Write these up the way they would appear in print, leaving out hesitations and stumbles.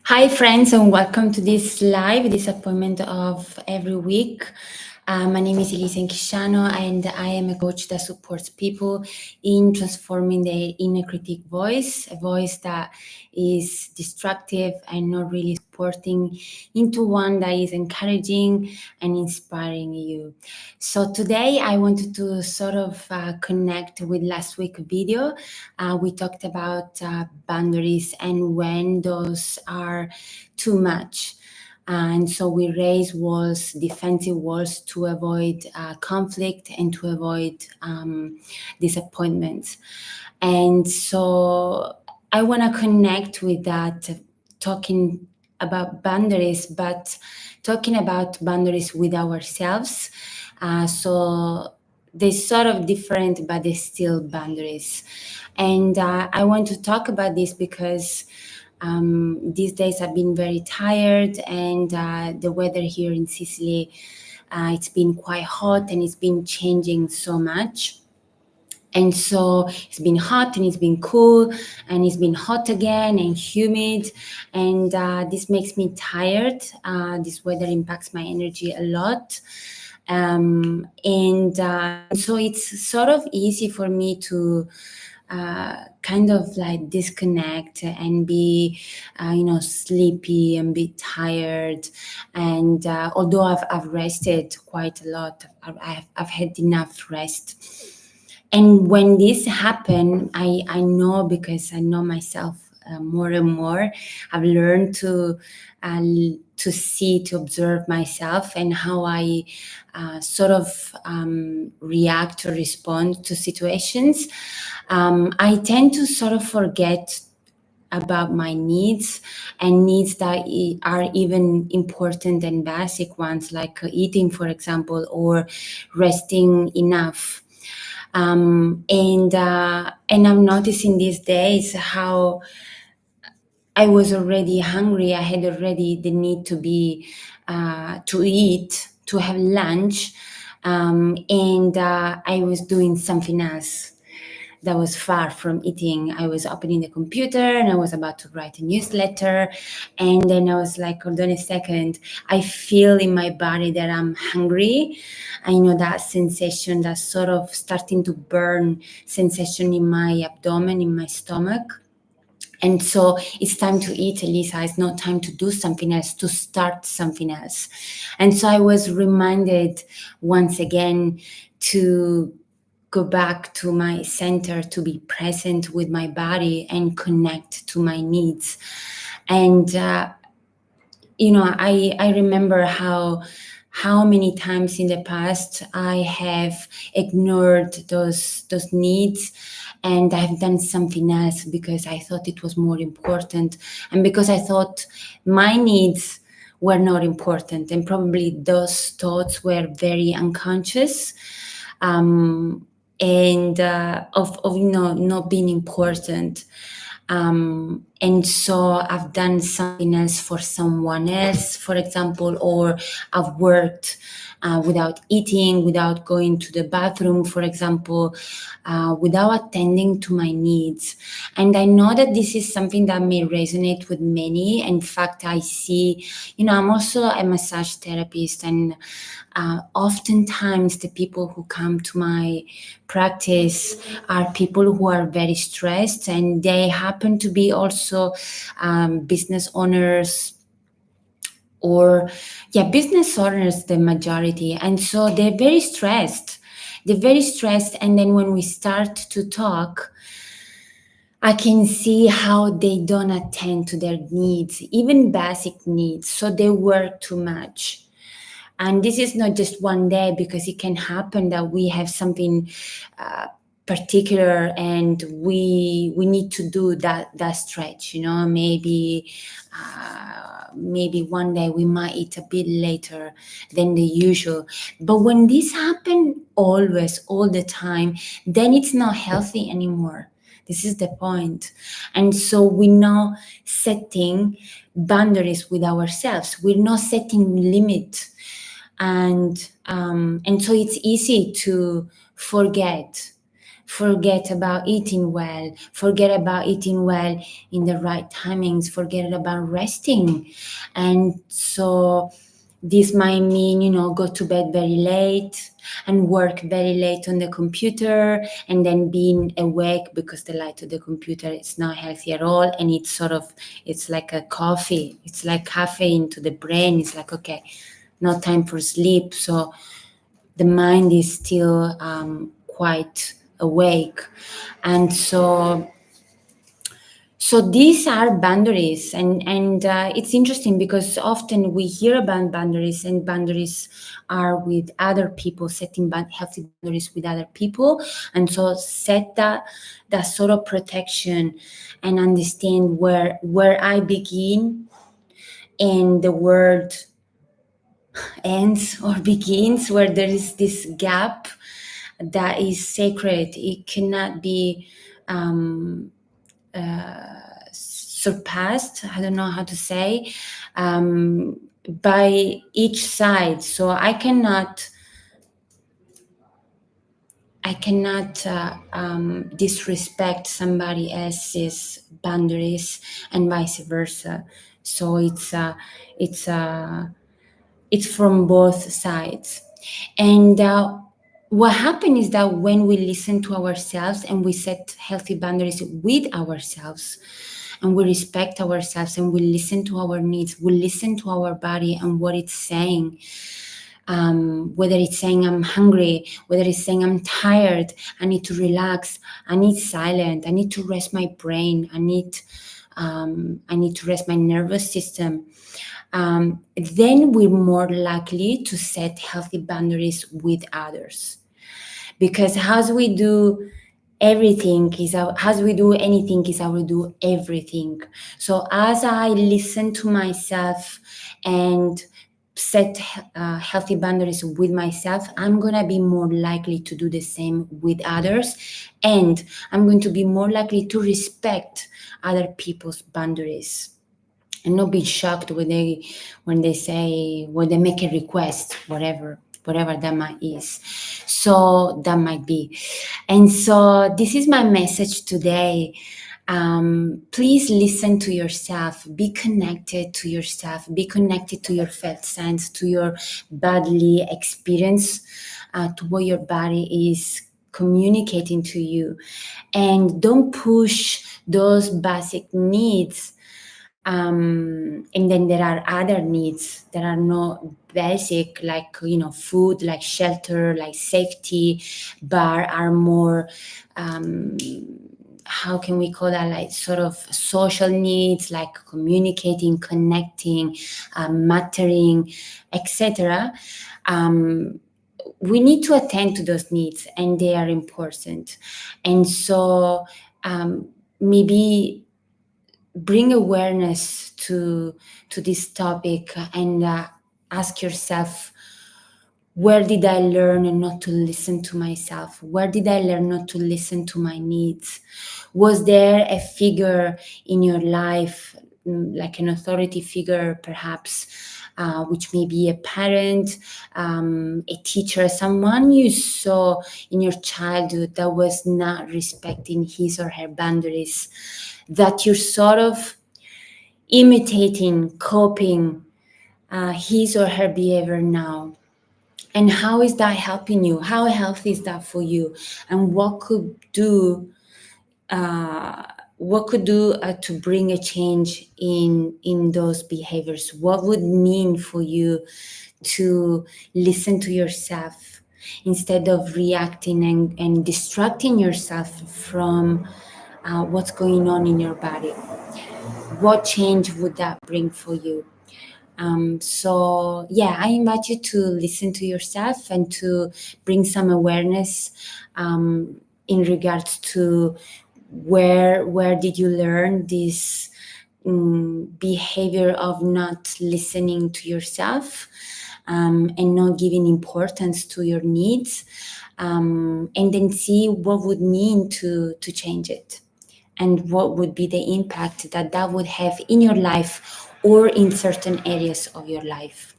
Hi, friends, and welcome to this live disappointment of every week. My name is Elisa Nkishano, and I am a coach that supports people in transforming their inner critic voice, a voice that is destructive and not really supporting, into one that is encouraging and inspiring you. So today I wanted to sort of connect with last week's video. We talked about boundaries and when those are too much. And so we raise walls, defensive walls, to avoid conflict and to avoid disappointments. And so I want to connect with that, talking about boundaries, but talking about boundaries with ourselves. So they're sort of different, but they're still boundaries. And I want to talk about this because these days I've been very tired, and the weather here in Sicily, it's been quite hot and it's been changing so much. And so it's been hot and it's been cool and it's been hot again and humid. And this makes me tired. This weather impacts my energy a lot. And so it's sort of easy for me to kind of like disconnect and be, sleepy and be tired. And although I've rested quite a lot, I've had enough rest. And when this happened, I know, because I know myself more and more. I've learned to see, to observe myself and how I sort of react or respond to situations. I tend to sort of forget about my needs, and needs that are even important and basic ones, like eating, for example, or resting enough. And I'm noticing these days how I was already hungry. I had already the need to eat, to have lunch, and I was doing something else that was far from eating. I was opening the computer and I was about to write a newsletter, and then I was like, hold on a second. I feel in my body that I'm hungry. I know that sensation, that sort of starting to burn sensation in my abdomen, in my stomach. And so it's time to eat, Elisa. It's not time to do something else, to start something else. And so I was reminded once again to go back to my center, to be present with my body and connect to my needs. And I remember how many times in the past I have ignored those needs, and I've done something else because I thought it was more important, and because I thought my needs were not important, and probably those thoughts were very unconscious, and of not being important. And so I've done something else for someone else, for example, or I've worked without eating, without going to the bathroom, for example, without attending to my needs. And I know that this is something that may resonate with many. In fact, I see, I'm also a massage therapist, and oftentimes the people who come to my practice are people who are very stressed, and they happen to be also business owners, or business owners, the majority. And so they're very stressed, and then when we start to talk, I can see how they don't attend to their needs, even basic needs. So they work too much. And this is not just one day, because it can happen that we have something particular and we need to do that stretch. Maybe one day we might eat a bit later than the usual. But when this happen always, all the time, then it's not healthy anymore. This is the point. And so we're not setting boundaries with ourselves. We're not setting limits. And so it's easy to forget forget about eating well, forget about eating well in the right timings, forget about resting. And so this might mean, go to bed very late and work very late on the computer, and then being awake because the light of the computer is not healthy at all. And it's like a coffee, it's like caffeine to the brain. It's like, okay, no time for sleep. So the mind is still quite awake. And so these are boundaries, and it's interesting because often we hear about boundaries, and boundaries are with other people, setting healthy boundaries with other people. And so set that sort of protection and understand where I begin and the world ends or begins, where there is this gap that is sacred. It cannot be surpassed. I don't know how to say, by each side. So I cannot disrespect somebody else's boundaries and vice versa. So it's from both sides. And what happens is that when we listen to ourselves and we set healthy boundaries with ourselves, and we respect ourselves and we listen to our needs, we listen to our body and what it's saying, whether it's saying I'm hungry, whether it's saying I'm tired, I need to relax, I need silence, I need to rest my brain, I need to rest my nervous system. Then we're more likely to set healthy boundaries with others. Because as we do as we do anything is how we do everything. So as I listen to myself and set healthy boundaries with myself, I'm going to be more likely to do the same with others, and I'm going to be more likely to respect other people's boundaries and not be shocked when they make a request, whatever that might is. So that might be. And so this is my message today. Please listen to yourself, be connected to yourself, be connected to your felt sense, to your bodily experience, to what your body is communicating to you. And don't push those basic needs. And then there are other needs that are not basic, like food, like shelter, like safety, but are more, how can we call that, like sort of social needs, like communicating, connecting, mattering, etc. We need to attend to those needs, and they are important. And so maybe bring awareness to this topic, and ask yourself, where did I learn not to listen to myself? Where did I learn not to listen to my needs? Was there a figure in your life, like an authority figure perhaps, which may be a parent, a teacher, someone you saw in your childhood that was not respecting his or her boundaries, that you're sort of imitating, copying his or her behavior now? And how is that helping you? How healthy is that for you? And what could do to bring a change in those behaviors? What would mean for you to listen to yourself instead of reacting and distracting yourself from what's going on in your body? What change would that bring for you? So yeah, I invite you to listen to yourself and to bring some awareness in regards to where did you learn this behavior of not listening to yourself, and not giving importance to your needs, and then see what would mean to change it, and what would be the impact that would have in your life or in certain areas of your life.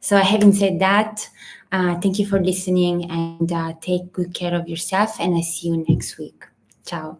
So having said that, Thank you for listening, and take good care of yourself. And I see you next week. Ciao.